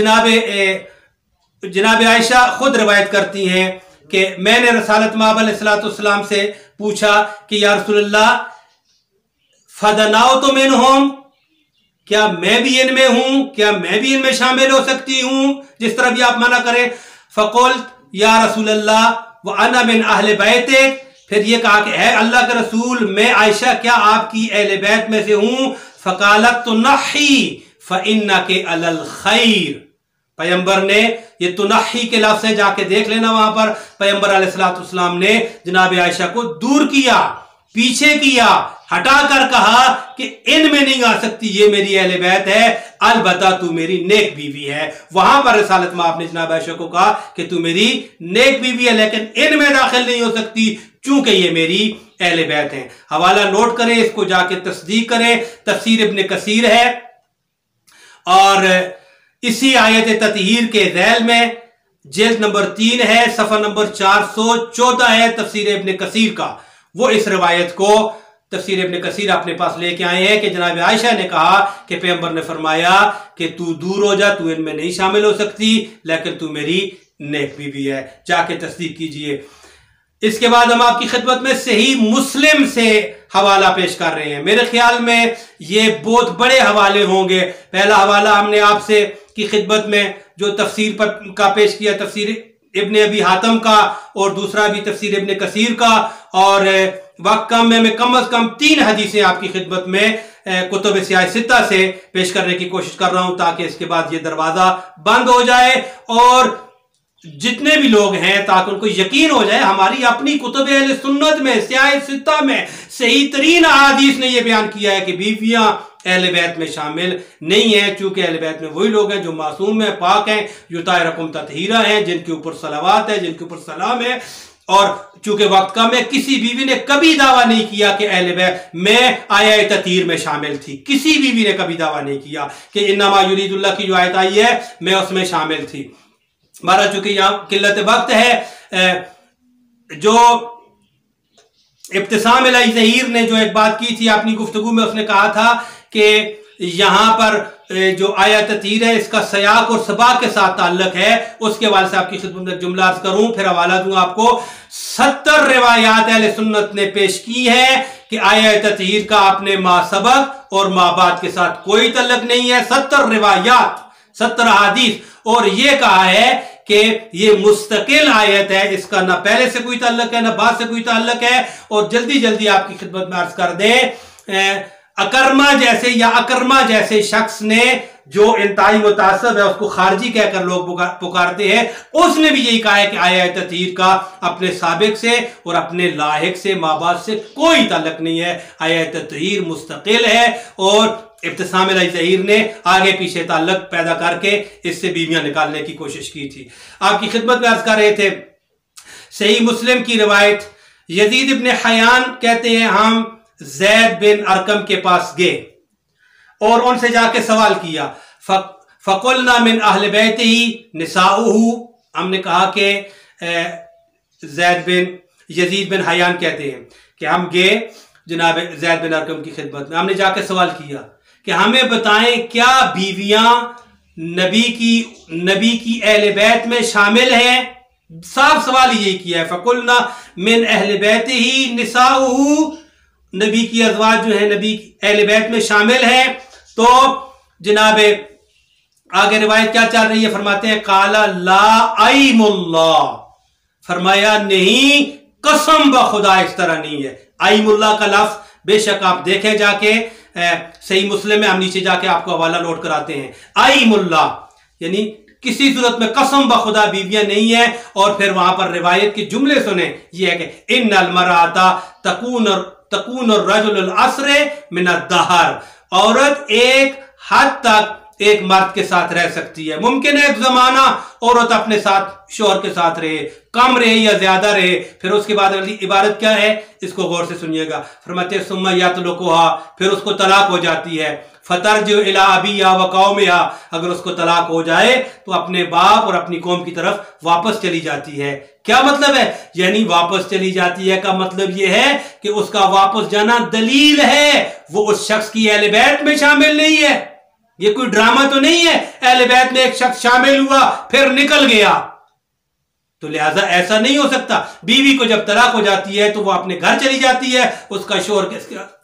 जनाब आयशा खुद रिवायत करती हैं कि मैंने रसालत माब अलैहिस्सलाम से पूछा कि या रसूलल्लाह फदनाओ तो मिनहुम, क्या मैं भी इनमें हूं, क्या मैं भी इनमें शामिल हो सकती हूं, जिस तरह भी आप मना करें। फ़क़ुल्त या रसूल अल्लाह व अना मिन अहले बैतिक, फिर ये कहा कि है अल्लाह के रसूल, मैं आयशा क्या आपकी अहले बैत में से हूं। फ़क़ालत तुनही फ़इन्नके अलल खैर, पैगंबर ने ये तुनही के लफ्ज़ से जाके देख लेना, वहां पर पैगंबर अलैहिस्सलाम ने जनाब आयशा को दूर किया, पीछे किया, हटाकर कहा कि इनमें नहीं आ सकती, ये मेरी अहले बैत है, अलबत्ता तू मेरी नेक बीवी है। वहां पर रसालत में आपने जनाब आयशा को कहा कि तू मेरी नेक बीवी है, लेकिन इनमें दाखिल नहीं हो सकती चूंकि ये मेरी अहले बैत हैं। हवाला नोट करें, इसको जाके तस्दीक करें, तफसीर इब्ने कसीर है और इसी आयत ततहीर के ज़ैल में जिल्द नंबर 3 है, सफ़ा नंबर 414 है तफसीर इब्न कसीर का। वो इस रिवायत को तफसीर इब्न कसीर अपने पास लेके आए हैं कि जनाब आयशा ने कहा कि पैगंबर ने फरमाया कि तू दूर हो जा, तू इनमें नहीं शामिल हो सकती, लेकिन तू मेरी नेक बीवी है, जाके तस्दीक कीजिए। इसके बाद हम आपकी खिदमत में सही मुस्लिम से हवाला पेश कर रहे हैं। मेरे ख्याल में ये बहुत बड़े हवाले होंगे। पहला हवाला हमने आपसे की खिदमत में जो तफसीर का पेश किया, तफसीर इब्न अबी हातम का, और दूसरा भी तफसीर इब्न कसीर का, और वक्त कम में मैं कम अज कम 3 हदीसें आपकी खिदमत में कुतुब सित्ता से पेश करने की कोशिश कर रहा हूं, ताकि इसके बाद ये दरवाजा बंद हो जाए और जितने भी लोग हैं ताकि उनको यकीन हो जाए हमारी अपनी कुतुब अहले सुन्नत में सित्ता में सही तरीन अहादीस ने यह बयान किया है कि बीवियां अहले बैत में शामिल नहीं है, चूंकि अहले बैत में वही लोग हैं जो मासूम है, पाक हैं, युतायरकुम ततहीरा हैं, जिनके ऊपर सलावात है, जिनके ऊपर सलाम है। और चूंकि वक्त कम है, किसी बीवी ने कभी दावा नहीं किया कि अहले बैत में आया ततहीर में शामिल थी। किसी बीवी ने कभी दावा नहीं किया कि इन्नमा युरीदुल्लाह की जो आयत आई है मैं उसमें शामिल थी। हमारा चूंकि यहां किल्लत वक्त है, जो इब्तिसाम इलाही ज़हीर ने जो एक बात की थी अपनी गुफ्तगू में, उसने कहा था कि यहां पर जो आयत ततहीर है इसका सयाक और सबाक के साथ ताल्लुक है। उसके हवाले से आपकी खिदमत में जुमला अर्ज करूं, फिर हवाला दूं आपको। 70 रिवायात अहले सुन्नत ने पेश की है कि आयत ततहीर का अपने मा सबक और माँ बाप के साथ कोई ताल्लुक नहीं है। 70 रिवायात, 70 हदीस, और ये कहा है कि ये मुस्तकिल आयत है, इसका ना पहले से कोई ताल्लुक है ना बाद से कोई ताल्लुक है। और जल्दी जल्दी आपकी खिदमत में अर्ज कर दें, अकरमा जैसे या अकरमा जैसे शख्स ने जो इंतहाई मुतासब है उसको खारजी कहकर लोग पुकारते हैं, उसने भी यही कहा है कि आयत ततहीर का अपने साबिक से और अपने लाहिक से माँ बाप से कोई ताल्लुक नहीं है। आयत ततहीर मुस्तकिल है और इब्तिसाम इलाही ज़हीर ने आगे पीछे ताल्लुक पैदा करके इससे बीवियां निकालने की कोशिश की थी। आपकी खिदमत में अर्ज कर रहे थे, सही मुस्लिम की रिवायत, यजीद इब्न हयान कहते हैं हम ज़ैद बिन अरकम के पास गए और उनसे जाके सवाल किया। फ़क़ुलना मिन अहले बैतिही निसाउहु, हमने कहा कि यजीद बिन हयान कहते हैं कि हम गए जनाब ज़ैद बिन अरकम की खिदमत में, हमने जाके सवाल किया कि हमें बताएं क्या बीवियां नबी की अहले बैत में शामिल हैं। साफ सवाल यही किया है, फ़क़ुलना मिन अहले बैतिही निसाउहु, नबी की अज़वाज जो है नबी अहले बैत में शामिल है। तो जनाब आगे रिवायत क्या चल रही है, फरमाते हैं काला ला आईमुल्लाह, फरमाया नहीं कसम ब खुदा इस तरह नहीं है। आईमुल्लाह का लफ्ज बेशक आप देखें जाके सही मुस्लिम में, हम नीचे जाके आपको हवाला नोट कराते हैं। आईमुल्लाह यानी किसी सूरत में कसम ब खुदा बीवियां नहीं है। और फिर वहां पर रिवायत के जुमले सुने, ये है कि इन्नल मराता तकून रजुल अस्रे मिन अद-दहर, औरत एक हद तक एक मर्द के साथ रह सकती है। मुमकिन है एक जमाना औरत अपने साथ शोहर के साथ रहे, कम रहे या ज्यादा रहे। फिर उसके बाद अगली इबारत क्या है, इसको गौर से सुनिएगा। फरमाते सुम्मा यतलुकुहा, फिर उसको तलाक हो जाती है। फतरजु इला अबीहा व कौमिहा, अगर उसको तलाक हो जाए तो अपने बाप और अपनी कौम की तरफ वापस चली जाती है। क्या मतलब है, यानी वापस चली जाती है का मतलब यह है कि उसका वापस जाना दलील है वो उस शख्स की अहले बैत में शामिल नहीं है। ये कोई ड्रामा तो नहीं है अहले बैत में एक शख्स शामिल हुआ फिर निकल गया, तो लिहाजा ऐसा नहीं हो सकता। बीवी को जब तलाक हो जाती है तो वो अपने घर चली जाती है, उसका शोहर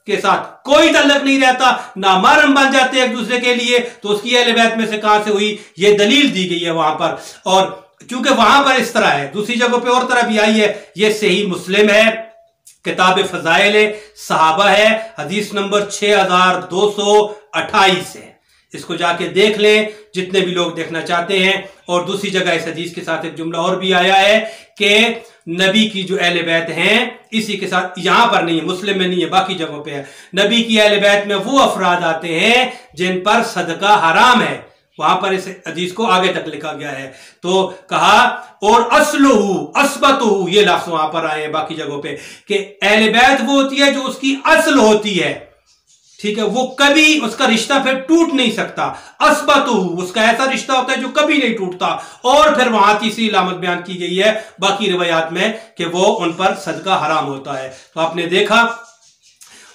के साथ कोई ताल्लुक नहीं रहता, ना महरम बन जाते हैं एक दूसरे के लिए। तो उसकी अहले बैत में से कहां से हुई, ये दलील दी गई है वहां पर। और क्योंकि वहां पर इस तरह है, दूसरी जगहों पे और तरह भी आई है। ये सही मुस्लिम है, किताब फजाइल सहाबा है, हदीस नंबर 6228 है। इसको जाके देख लें जितने भी लोग देखना चाहते हैं। और दूसरी जगह इस हदीस के साथ एक जुमला और भी आया है कि नबी की जो अहले बैत हैं, इसी के साथ यहां पर नहीं है, मुस्लिम में नहीं है, बाकी जगहों पे है। नबी की अहले बैत में वो अफराद आते हैं जिन पर सदका हराम है, वहां पर इस हदीस को आगे तक लिखा गया है। तो कहा और असलुहु असबतुहु, ये लफ्ज वहां पर आए हैं बाकी जगहों पे कि अहले बैत वो होती है जो उसकी असल होती है। ठीक है, वो कभी उसका रिश्ता फिर टूट नहीं सकता। असबतु, उसका ऐसा रिश्ता होता है जो कभी नहीं टूटता। और फिर वहां तीसरी इलामत बयान की गई है बाकी रिवायात में कि वो उन पर सदका हराम होता है। तो आपने देखा।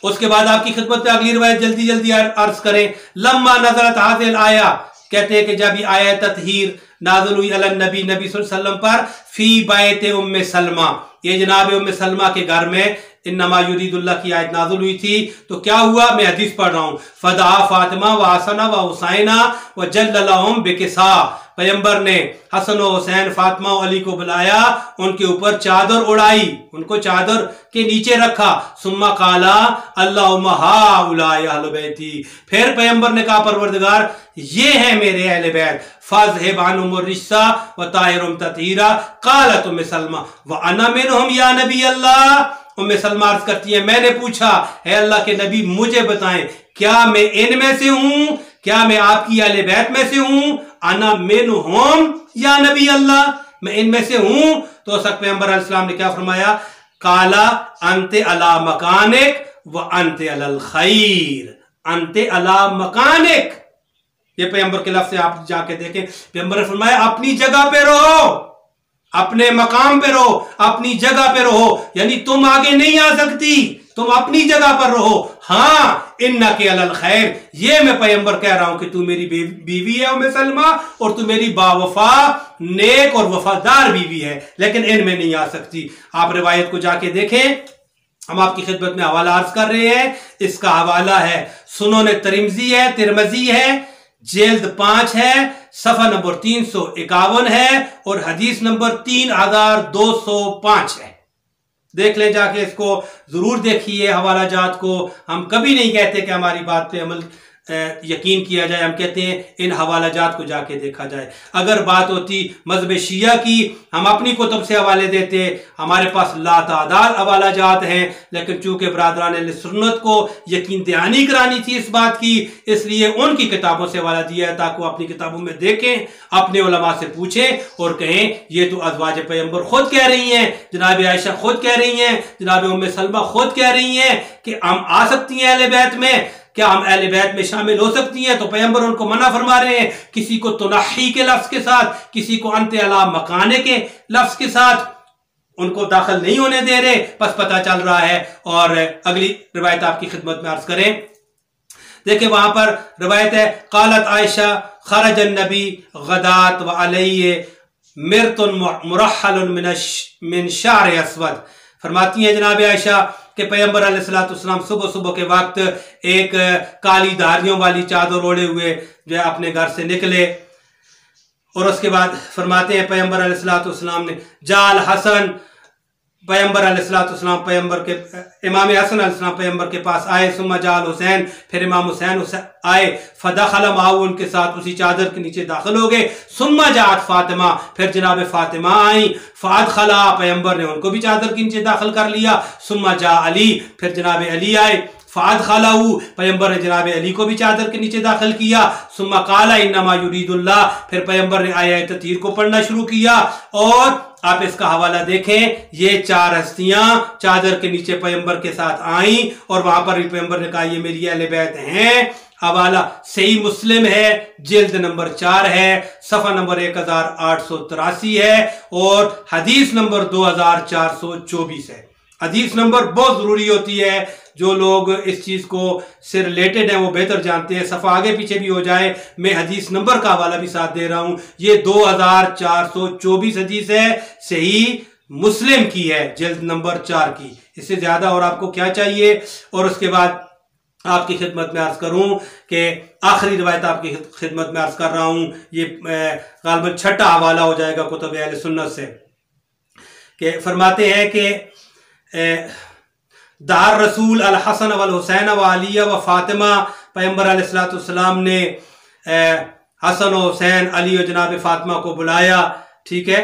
उसके बाद आपकी खिदमत में अगली रिवायत जल्दी जल्दी अर्ज करें। लम्मा नजरत हाजिल आया, कहते हैं कि जब आया ततहीर नाज़िल हुई अलन नबी नबी सल्लल्लाहु अलैहि वसल्लम पर फी बैत उम्मे सलमा, ये जनाब उम्मे सलमा के घर में इन्नमा युरीदुल्लाह की आयत नाज़िल हुई थी। तो क्या हुआ, मैं हदीस पढ़ रहा हूं। फदा फातिमा व हसना व हुसैना व जल्ललहुम बिकिसा, पैगंबर ने हसन और हुसैन फातिमा और अली को बुलाया, उनके ऊपर चादर उड़ाई, उनको चादर के नीचे रखा। सुम्मा काला अल्लाहुम्मा हाउलाए अहले बैती, फिर पैगंबर ने कहा परवरदिगार ये है मेरे अहले बैत, फज़हिब अन्हुम रिस्सा व ताहिरुम ततहीरा। क़ालत उम्मे सलमा व अना मिनहुम या नबी अल्लाह, उम्मे सलमा अर्ज करती है मैंने पूछा है अल्लाह के नबी मुझे बताएं क्या मैं इनमें से हूं, क्या मैं आपकी अहले बैत में से हूं। अना मिनहुम या नबी अल्लाह, मैं इनमें से हूं। तो पैगंबर अलैहि सलाम ने क्या फरमाया, काला अंते अला मकानिक व अंते अलल खैर, अंते अला मकानिक, ये पैगंबर के लफ्ज़ से आप जाके देखें। पैगंबर ने फरमाया अपनी जगह पे रहो, अपने मकाम पे रहो, अपनी जगह पे रहो, यानी तुम आगे नहीं आ सकती, तुम अपनी जगह पर रहो। हाँ इन्ना के अलल खैर, ये मैं पैगंबर कह रहा हूं कि तू मेरी बीवी है उम्मे सलमा, और तू मेरी बावफा नेक और वफादार बीवी है, लेकिन इनमें नहीं आ सकती। आप रिवायत को जाके देखें, हम आपकी खिदमत में हवाला अर्ज कर रहे हैं। इसका हवाला है सुनन तिरमिज़ी है, तिरमिज़ी है, जिल्द 5 है, सफा नंबर 351 है और हदीस नंबर 3205 है। देख लें जाके, इसको जरूर देखिए हवाला जात को। हम कभी नहीं कहते कि हमारी बात पे अमल यकीन किया जाए, हम कहते हैं इन हवाला जात को जाके देखा जाए। अगर बात होती मजहब शिया की, हम अपनी कुतुब से हवाले देते, हमारे पास लातादाद हवाला जात हैं, लेकिन चूंकि बरादरान सुन्नत को यकीन दहानी करानी थी इस बात की, इसलिए उनकी किताबों से हवाला दिया है ताकि वो अपनी किताबों में देखें, अपने उलमा से पूछें और कहें ये तो अज़वाज पैगंबर खुद कह रही हैं, जनाब आयशा खुद कह रही हैं, जनाब उम्मे सलमा खुद कह रही हैं कि हम आ सकती हैं अहले बैत में, क्या हम अहले बैत में शामिल हो सकती हैं। तो पैगंबर उनको मना फरमा रहे हैं, किसी को तुनही के लफ्ज के साथ, किसी को अंते अला मकाने के लफ्ज के साथ उनको दाखिल नहीं होने दे रहे, बस पता चल रहा है। और अगली रिवायत आपकी खिदमत में अर्ज करें, देखिए वहां पर रिवायत है, कालत आयशा खरज नबी गदात व अलैहि मिरतुन मुरहल मिन शार अस्वद, फरमाती हैं जनाब आयशा कि पैगंबर अलैहिस्सलाम सुबह सुबह के वक्त एक काली धारियों वाली चादर ओढ़े हुए जो है अपने घर से निकले। और उसके बाद फरमाते हैं पैगंबर अलैहिस्सलाम ने जाल हसन, पैगंबर अलैहिस्सलाम पैगंबर के इमाम हसन अलैहिस्सलाम पैगंबर के पास आए, सुम्मा जाल हुसैन, फिर इमाम हुसैन आए, फदखल माहू, उनके साथ उसी चादर के नीचे दाखिल हो गए। सुम्मा जात फातिमा, फिर जनाब फातिमा आई, फादखला, पैगंबर ने उनको भी चादर के नीचे दाखिल कर लिया। सुम्मा जा अली, फिर जनाब अली आए, फादखलाहू, पैगंबर ने जनाब अली को भी चादर के नीचे दाखिल किया। सुम्मा काला इन्नमा युरीदुल्लाह, फिर पैगंबर ने आयत ततीर को पढ़ना शुरू किया। और आप इसका हवाला देखें, ये 4 हस्तियां चादर के नीचे पैगंबर के साथ आई और वहां पर भी पैगंबर ने कहा ये मेरी अहले बैत हैं। हवाला सही मुस्लिम है, जिल्द नंबर 4 है, सफा नंबर 1883 है और हदीस नंबर 2424 है। हदीस नंबर बहुत जरूरी होती है, जो लोग इस चीज को से रिलेटेड है वो बेहतर जानते हैं। सफा आगे पीछे भी हो जाए, मैं हदीस नंबर का हवाला भी साथ दे रहा हूं। ये 2424 हदीस है, सही मुस्लिम की है, जिल्द नंबर 4 की। इससे ज्यादा और आपको क्या चाहिए। और उसके बाद आपकी खिदमत में अर्ज करूं कि आखिरी रिवायत आपकी खिदमत में अर्ज कर रहा हूं, ये गालिबन 6ठा हवाला हो जाएगा कुतुब अहले सुन्नत से, कि फरमाते हैं कि दार रसूल अल हसन वल हुसैन व अलिया व फातिमा, पैगंबर अलैहिस्सलाम ने हसन और हुसैन, अली और जनाब फातिमा को बुलाया, ठीक है,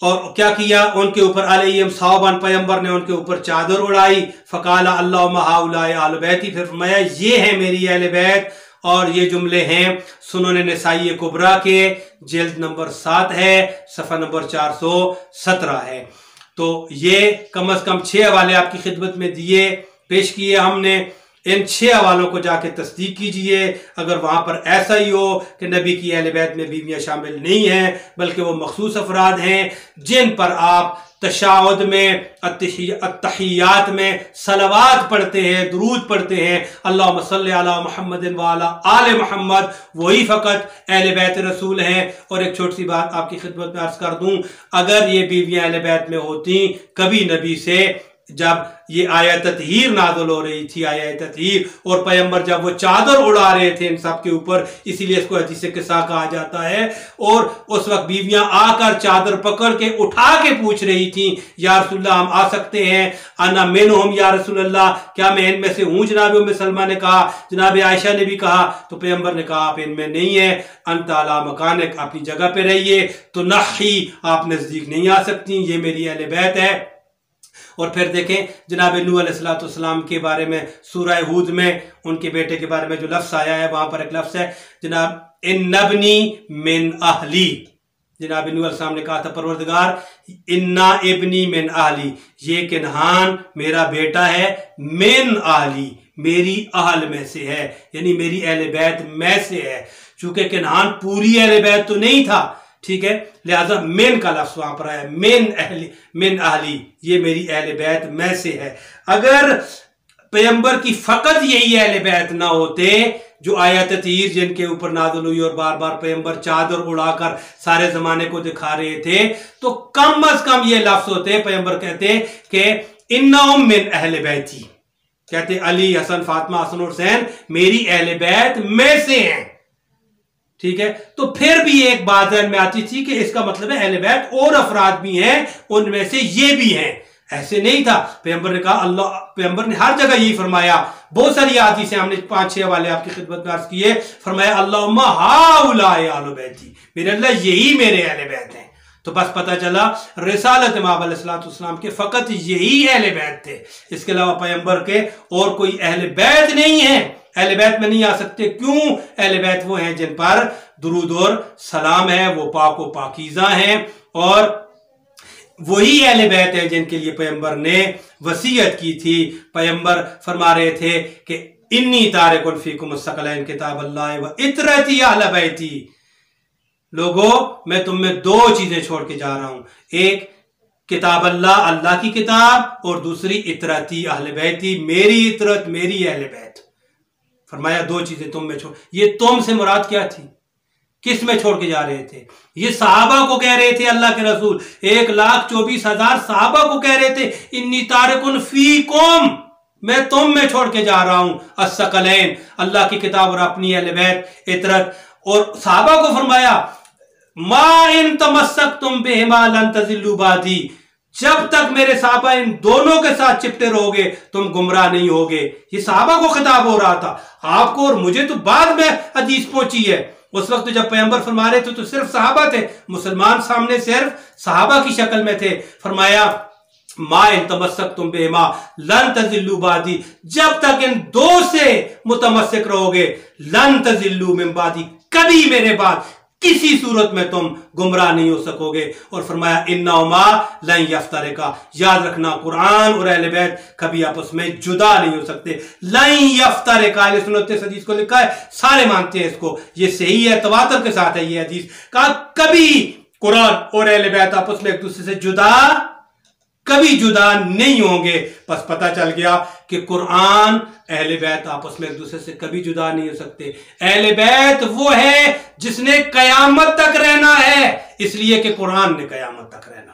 और क्या किया, उनके ऊपर अलैहिम साहबान, पैगंबर ने उनके ऊपर चादर उड़ाई। फ़काला अल्लाहुम्मा हाउलाए अहले बैती, फिर फरमाया ये है मेरी अहले बैत। और ये जुमले हैं सुनन नसाई कुबरा के, जिल्द नंबर 7 है, सफ़ा नंबर 417 है। तो ये कम अज कम 6 हवाले आपकी खिदमत में दिए, पेश किए हमने। इन 6 हवालों को जाके तस्दीक कीजिए। अगर वहां पर ऐसा ही हो कि नबी की अहले बैत में बीवियां शामिल नहीं हैं बल्कि वो मखसूस अफराद हैं जिन पर आप तशाहुद में, अत्तहियात में सलवात पढ़ते हैं, दुरूद पढ़ते हैं, अल्लाहुम्मा सल्ली अला मुहम्मदिन व अला आले मुहम्मद, वही फ़कत अहले बैत रसूल हैं। और एक छोटी सी बात आपकी खिदमत में अर्ज कर दूं, अगर ये बीवियां अहले बैत में होती, कभी नबी से जब ये आयत ततहीर नाज़िल हो रही थी, आयत ततहीर, और पैगंबर जब वो चादर उड़ा रहे थे इन सब के ऊपर, इसीलिए इसको हदीस किस्सा कहा जाता है, और उस वक्त बीवियां आकर चादर पकड़ के उठा के पूछ रही थी, या रसूलल्लाह हम आ सकते हैं? अना मिनहुम या रसूलल्लाह, क्या मैं इनमें से हूं? जनाब उम्मे सलमा ने कहा, जनाब आयशा ने भी कहा, तो पैगंबर ने कहा आप इनमें नहीं है, अंत अला मकानिक, अपनी जगह पे रहिए, तो नही, आप नजदीक नहीं आ सकती, ये मेरी अहले बैत है। और फिर देखें जनाब नूह अलैहिस्सलाम के बारे में सूरह हूद में उनके बेटे के बारे में जो लफ्ज़ आया है, वहां पर एक लफ्ज़ है जनाब इन्नबनी मिन अहली। जनाब नूह अलैहिस्सलाम ने कहा था परवरदिगार इन्ना इब्नी मिन अहली, ये किन्हान मेरा बेटा है, मिन अहली, मेरी अहल में से है, यानी मेरी अहले बैत में से है। चूंकि किन्हान पूरी अहले बैत तो नहीं था, ठीक है, लिहाजा मिन का लफ्ज़ वहां पर आया, मिन अहली, ये मेरी अहले बैत में से है। अगर पैगंबर की फकत यही अहले बैत ना होते जो आयत तीर जिनके ऊपर नाज़िल हुई और बार बार पैगंबर चादर उड़ाकर सारे जमाने को दिखा रहे थे, तो कम अज कम ये लफ्ज़ होते, पैगंबर कहते कि इन्नहुम मिन अहले बैती, कहते अली, हसन, फातिमा, हसन और हुसैन मेरी अहले बैत में से हैं। ठीक है, तो फिर भी एक बात ध्यान में आती थी कि इसका मतलब है अहले बैत और अफराद भी हैं, उनमें से ये भी हैं। ऐसे नहीं था, पैगंबर ने कहा, अल्लाह, पैगंबर ने हर जगह यही फरमाया, बहुत सारी हदीसें हमने 5-6 वाले आपकी खिदमत में अर्ज किए, फरमाया अल्लाहुम्मा हाउलाए आलु बैती, मेरे अल्लाह यही मेरे अहले बैत हैं। तो बस पता चला रिसालत इमाम अलैहिस्सलाम के फकत यही अहले बैत थे, इसके अलावा पैगंबर के और कोई अहले बैत नहीं है, अहले बैत में नहीं आ सकते। क्यों? अहले बैत वो हैं जिन पर दुरूद और सलाम है, वो पाक व पाकीज़ा हैं, और वही अहले बैत हैं जिनके लिए पैगंबर ने वसीयत की थी। पैगंबर फरमा रहे थे कि इन्नी तारिकुन फीकुम सकलैन किताबल्लाह व इतरती अहले बैती, लोगों मैं तुम में 2 चीजें छोड़ के जा रहा हूं, एक किताब अल्लाह, अल्लाह की किताब, और दूसरी इतरती अहले बैती, मेरी इतरत, मेरी अहले बैत। फरमाया 2 चीजें तुम में छोड़, ये तुम से मुराद क्या थी, किस में छोड़ के जा रहे थे? ये सहाबा को कह रहे थे, अल्लाह के रसूल 1,24,000 सहाबा को कह रहे थे इन्नी तारिकुन फीकुम, मैं तुम में छोड़ के जा रहा हूं अस्सकलैन, अल्लाह की किताब और अपनी अहले बैत, इतरत। और सहाबा को फरमाया मा इन तमस्सकतुम बिहिमा लन तज़िल्लू बादी, जब तक मेरे सहाबा इन दोनों के साथ चिपटे रहोगे तुम गुमराह नहीं होगे। ये सहाबा को खिताब हो रहा था, आपको और मुझे तो बाद में हदीस पहुंची है। उस वक्त जब पैगंबर फरमा रहे थे तो सिर्फ सहाबा थे, मुसलमान सामने सिर्फ सहाबा की शक्ल में थे। फरमाया मा इन तमस्सकतुम बिहिमा लन तज़िल्लू बादी, जब तक इन 2 से मुतमस्सिक रहोगे, लन तज़िल्लू मिन बादी, कभी मेरे बाद किसी सूरत में तुम गुमराह नहीं हो सकोगे। और फरमाया इन्नहुमा लन यफ्तरिका, याद रखना कुरान और अहले बैत कभी आपस में जुदा नहीं हो सकते। लन यफ्तरिका, सुन्नत हदीस को लिखा है, सारे मानते हैं इसको, ये सही है, तवातर के साथ है ये हदीस, कहा कभी कुरान और अहले बैत आपस में एक दूसरे से कभी जुदा नहीं होंगे। बस पता चल गया कि कुरान अहले बैत आपस में एक दूसरे से कभी जुदा नहीं हो सकते। अहले बैत वो है जिसने कयामत तक रहना है, इसलिए कि कुरान ने कयामत तक रहना है,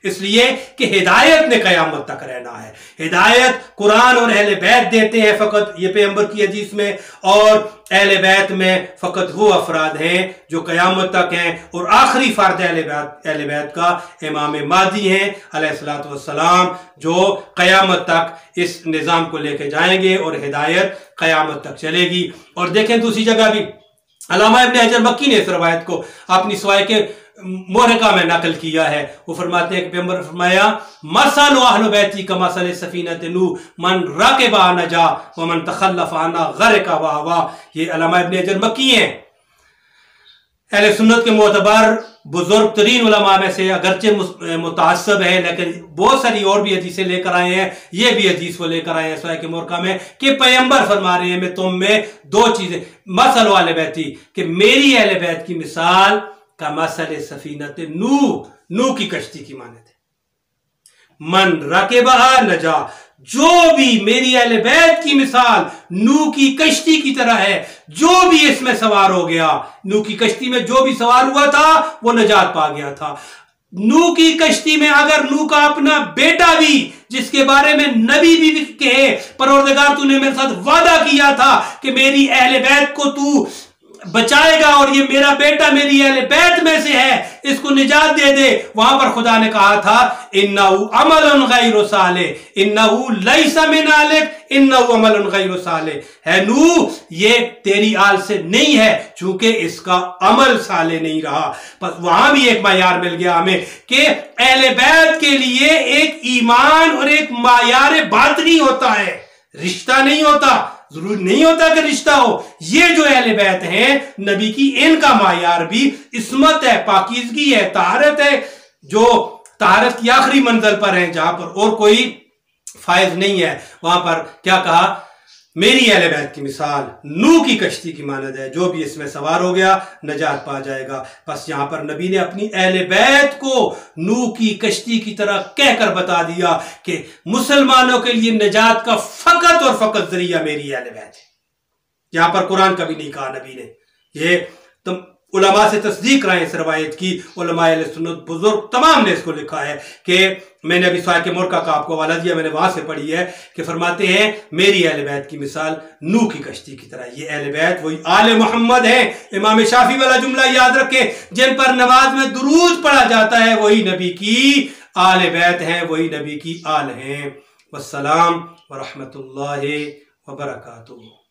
इसलिए कि हिदायत ने कयामत तक रहना है। हिदायत कुरान और अहले बैत देते हैं फकत, ये पैगंबर की हदीस में, और अहले बैत में फकत वो अफराद हैं जो कयामत तक हैं। और आखिरी फर्द अहले बैत का इमाम महदी हैं अलैहिस्सलातु वस्सलाम, जो कयामत तक इस निज़ाम को लेके जाएंगे और हिदायत कयामत तक चलेगी। और देखें दूसरी जगह भी अल्लामा इब्न हजर मक्की ने इस रवायत को अपनी सवाए के मोहरका में नकल किया है। वो फरमाते हैं कि पैगंबर फरमाया मसलु अहले बैती का मसल सफीनत नूह मन राकिबा नजा व मन तखल्लफा अन्हा गरका व हवा। ये अल्लामा इब्न हजर मक्की हैं, अहले सुन्नत के मोतबर बुजुर्ग तरीन उलमा में से, अगरचे मुतासब है लेकिन बहुत सारी और भी हदीसें लेकर आए हैं। ये भी हदीस वो लेकर आए हैं सूरह मुरका में कि पैगंबर फरमा रहे हैं मैं तुम में दो चीजें मसल वाले बैती कि मेरी अहले बैत की मिसाल का मसल सफीनत नू की कश्ती की माने थे। मन रकेबहा नजा, जो भी मेरी अहले बैत की मिसाल नू की कश्ती की तरह है, जो भी इसमें सवार हो गया, नू की कश्ती में जो भी सवार हुआ था वो नजात पा गया था। नू की कश्ती में अगर नू का अपना बेटा भी, जिसके बारे में नबी भी कहे परवरदिगार तूने मेरे साथ वादा किया था कि मेरी अहले बैत को तू बचाएगा और ये मेरा बेटा मेरी अहले बैत में से है, इसको निजात दे दे, वहां पर खुदा ने कहा था इन्नहु अमलुन गैरु सालिह इन्नहु लैसा मिन आलिक इन्नहु अमलुन गैरु सालिह है नू, ये तेरी आल से नहीं है चूंकि इसका अमल साले नहीं रहा। पर वहां भी एक मायार मिल गया हमें कि अहले बैत के लिए एक ईमान और एक मायार बातनी होता है, रिश्ता नहीं होता, जरूरी नहीं होता कि रिश्ता हो। ये जो अहले बैत हैं नबी की, इनका मायार भी इस्मत है, पाकीज़गी है, ताहरत है, जो ताहरत की आखिरी मंजिल पर है, जहां पर और कोई फायज नहीं है। वहां पर क्या कहा, मेरी अहले बैत की मिसाल नू की कश्ती की मानद है, जो भी इसमें सवार हो गया नजात पा जाएगा। बस यहां पर नबी ने अपनी अहले बैत को नू की कश्ती की तरह कहकर बता दिया कि मुसलमानों के लिए नजात का फकत और फकत जरिया मेरी अहले बैत है। यहां पर कुरान कभी नहीं कहा नबी ने, ये तुम उलमा से तस्दीक कराएं इस रवायत की, उलमा अहले सुन्नत बुजुर्ग तमाम ने इसको लिखा है कि मैंने अभी सूरह मुरका का आपको हवाला दिया, मैंने वहां से पढ़ी है कि फरमाते हैं मेरी अहले बैत की मिसाल नू की कश्ती की तरह। ये अहले बैत वही आले मोहम्मद है, इमाम शाफी वाला जुमला याद रखे, जिन पर नमाज में दुरूद पढ़ा जाता है वही नबी की आले बैत हैं, वही नबी की आल हैं। वस्सलाम व रहमतुल्लाहि व बरकातुहू।